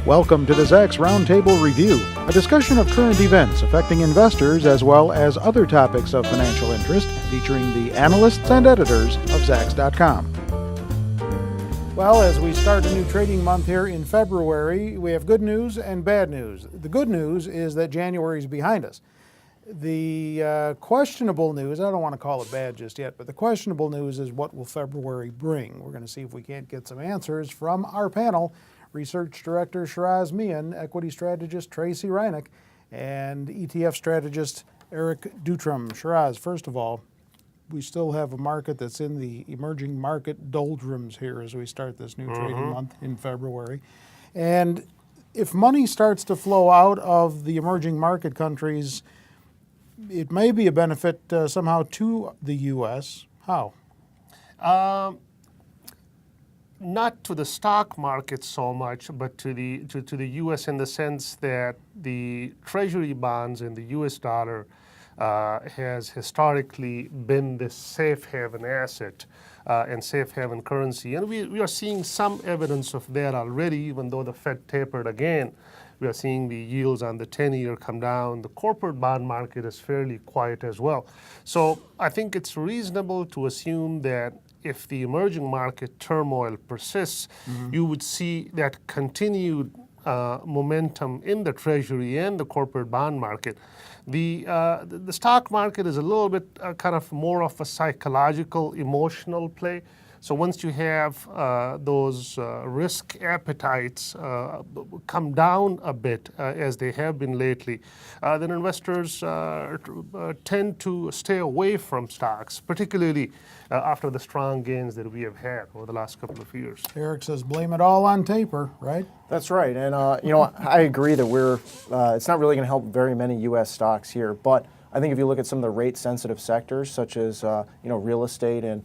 Welcome to the Zacks Roundtable Review, a discussion of current events affecting investors as well as other topics of financial interest, featuring the analysts and editors of Zacks.com. Well, as we start a new trading month here in February, we have good news and bad news. The good news is that January is behind us. The questionable news, I don't want to call it bad just yet, but the questionable news is what will February bring? We're going to see if we can't get some answers from our panel. Research Director Shiraz Mian, Equity Strategist Tracy Reinick, and ETF Strategist Eric Dutram. Shiraz, first of all, we still have a market that's in the emerging market doldrums here as we start this new trading month in February. And if money starts to flow out of the emerging market countries, it may be a benefit somehow to the U.S. How? Not to the stock market so much, but to the U.S. in the sense that the Treasury bonds and the U.S. dollar has historically been the safe haven asset and safe haven currency. And we are seeing some evidence of that already, even though the Fed tapered again. We are seeing the yields on the 10-year come down. The corporate bond market is fairly quiet as well. So I think it's reasonable to assume that if the emerging market turmoil persists, you would see that continued momentum in the Treasury and the corporate bond market. The stock market is a little bit kind of more of a psychological, emotional play. So once you have those risk appetites come down a bit, as they have been lately, then investors tend to stay away from stocks, particularly after the strong gains that we have had over the last couple of years. Eric says blame it all on taper, right? That's right. And, I agree that it's not really going to help very many U.S. stocks here. But I think if you look at some of the rate-sensitive sectors, such as, real estate and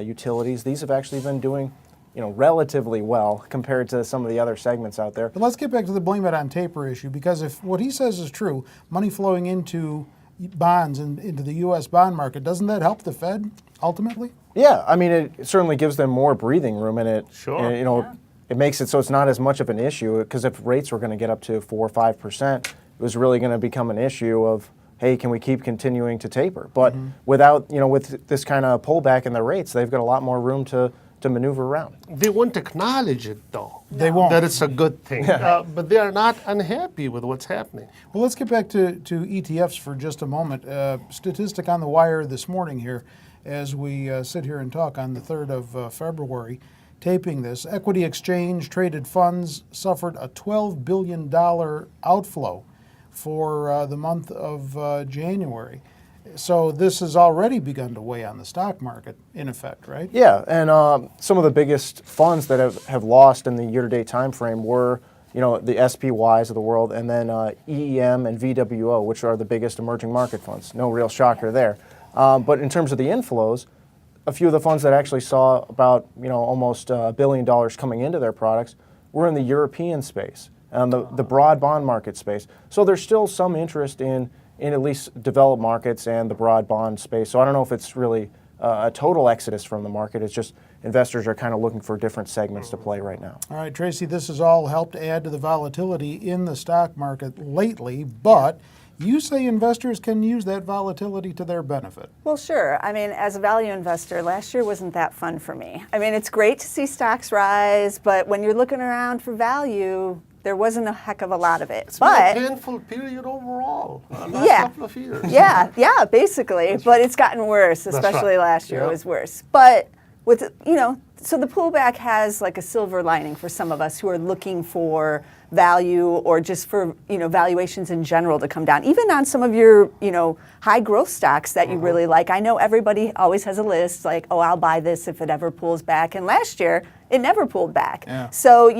utilities, these have actually been doing, relatively well compared to some of the other segments out there. But let's get back to the blame it on taper issue, because if what he says is true, money flowing into bonds and into the U.S. bond market, doesn't that help the Fed ultimately? Yeah, I mean, it certainly gives them more breathing room, and it makes it so it's not as much of an issue, because if rates were going to get up to 4 or 5%, it was really going to become an issue of, hey, can we keep continuing to taper? But without, with this kind of pullback in the rates, they've got a lot more room to maneuver around. They won't acknowledge it, though. They won't. That it's a good thing. But they are not unhappy with what's happening. Well, let's get back to ETFs for just a moment. Statistic on the wire this morning here, as we sit here and talk on the 3rd of February, taping this. Equity exchange traded funds suffered a $12 billion outflow for the month of January. So this has already begun to weigh on the stock market, in effect, right? Yeah, and some of the biggest funds that have lost in the year-to-date time frame were, the SPYs of the world, and then EEM and VWO, which are the biggest emerging market funds. No real shocker there. But in terms of the inflows, a few of the funds that actually saw about, almost $1 billion coming into their products were in the European space and the broad bond market space. So there's still some interest in at least developed markets and the broad bond space. So I don't know if it's really a total exodus from the market. It's just investors are kind of looking for different segments to play right now. All right, Tracy, this has all helped add to the volatility in the stock market lately, but you say investors can use that volatility to their benefit. Well, sure. I mean, as a value investor, last year wasn't that fun for me. I mean, it's great to see stocks rise, but when you're looking around for value, there wasn't a heck of a lot of it. It's been a painful period overall, last couple of years. Yeah, basically. But it's gotten worse, especially last year. It was worse. But with, so the pullback has like a silver lining for some of us who are looking for value or just for, valuations in general to come down. Even on some of your, high growth stocks that you really like. I know everybody always has a list like, oh, I'll buy this if it ever pulls back. And last year, it never pulled back. Yeah. So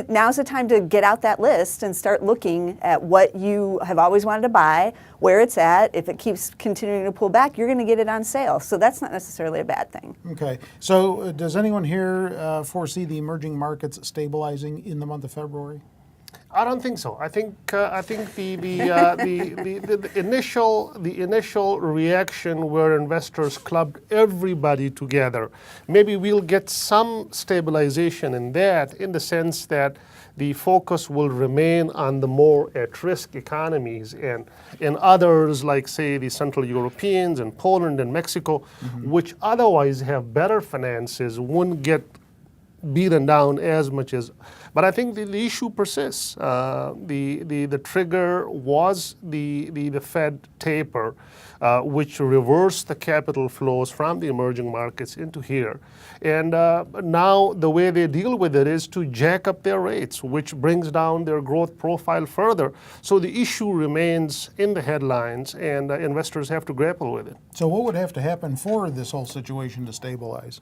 now's the time to get out that list and start looking at what you have always wanted to buy, where it's at. If it keeps continuing to pull back, you're going to get it on sale. So that's not necessarily a bad thing. Okay. So does anyone here foresee the emerging markets stabilizing in the month of February? I don't think so. I think the initial reaction where investors clubbed everybody together. Maybe we'll get some stabilization in that, in the sense that the focus will remain on the more at-risk economies and others like, say, the Central Europeans and Poland and Mexico, which otherwise have better finances, wouldn't get beaten down as much as. But I think the issue persists. The trigger was the Fed taper, which reversed the capital flows from the emerging markets into here. And now the way they deal with it is to jack up their rates, which brings down their growth profile further. So the issue remains in the headlines, and investors have to grapple with it. So what would have to happen for this whole situation to stabilize?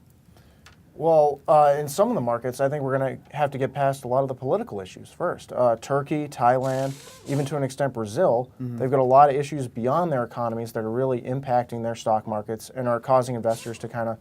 Well, in some of the markets, I think we're going to have to get past a lot of the political issues first. Turkey, Thailand, even to an extent Brazil, they've got a lot of issues beyond their economies that are really impacting their stock markets and are causing investors to kind of,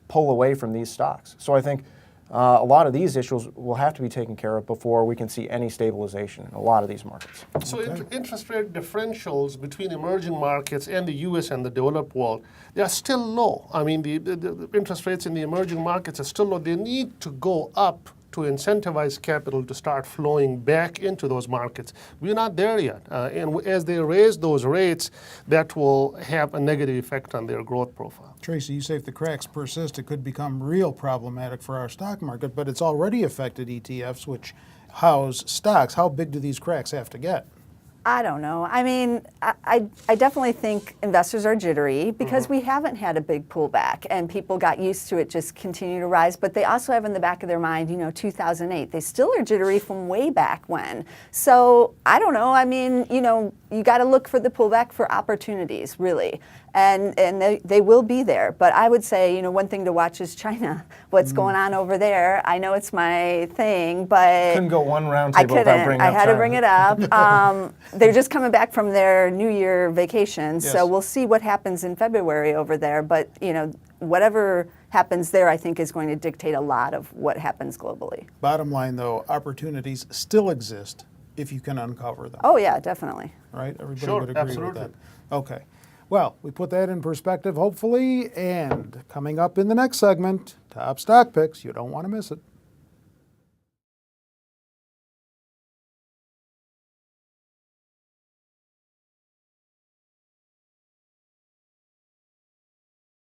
pull away from these stocks. So I think a lot of these issues will have to be taken care of before we can see any stabilization in a lot of these markets. So interest rate differentials between emerging markets and the U.S. and the developed world, they are still low. I mean, the interest rates in the emerging markets are still low. They need to go up to incentivize capital to start flowing back into those markets. We're not there yet. And as they raise those rates, that will have a negative effect on their growth profile. Tracy, you say if the cracks persist, it could become real problematic for our stock market, but it's already affected ETFs, which house stocks. How big do these cracks have to get? I don't know. I mean, I definitely think investors are jittery because we haven't had a big pullback and people got used to it just continue to rise. But they also have in the back of their mind, 2008. They still are jittery from way back when. So I don't know. I mean, you got to look for the pullback for opportunities, really. And they will be there. But I would say, one thing to watch is China. What's going on over there? I know it's my thing, but Couldn't go one round table without bringing I up had to China. bring it up. They're just coming back from their New Year vacation, so we'll see what happens in February over there. But whatever happens there, I think, is going to dictate a lot of what happens globally. Bottom line, though, opportunities still exist if you can uncover them. Oh yeah, definitely. Right? Everybody Sure, would agree absolutely. with that. Okay. Well, we put that in perspective, hopefully, and coming up in the next segment, top stock picks. You don't want to miss it.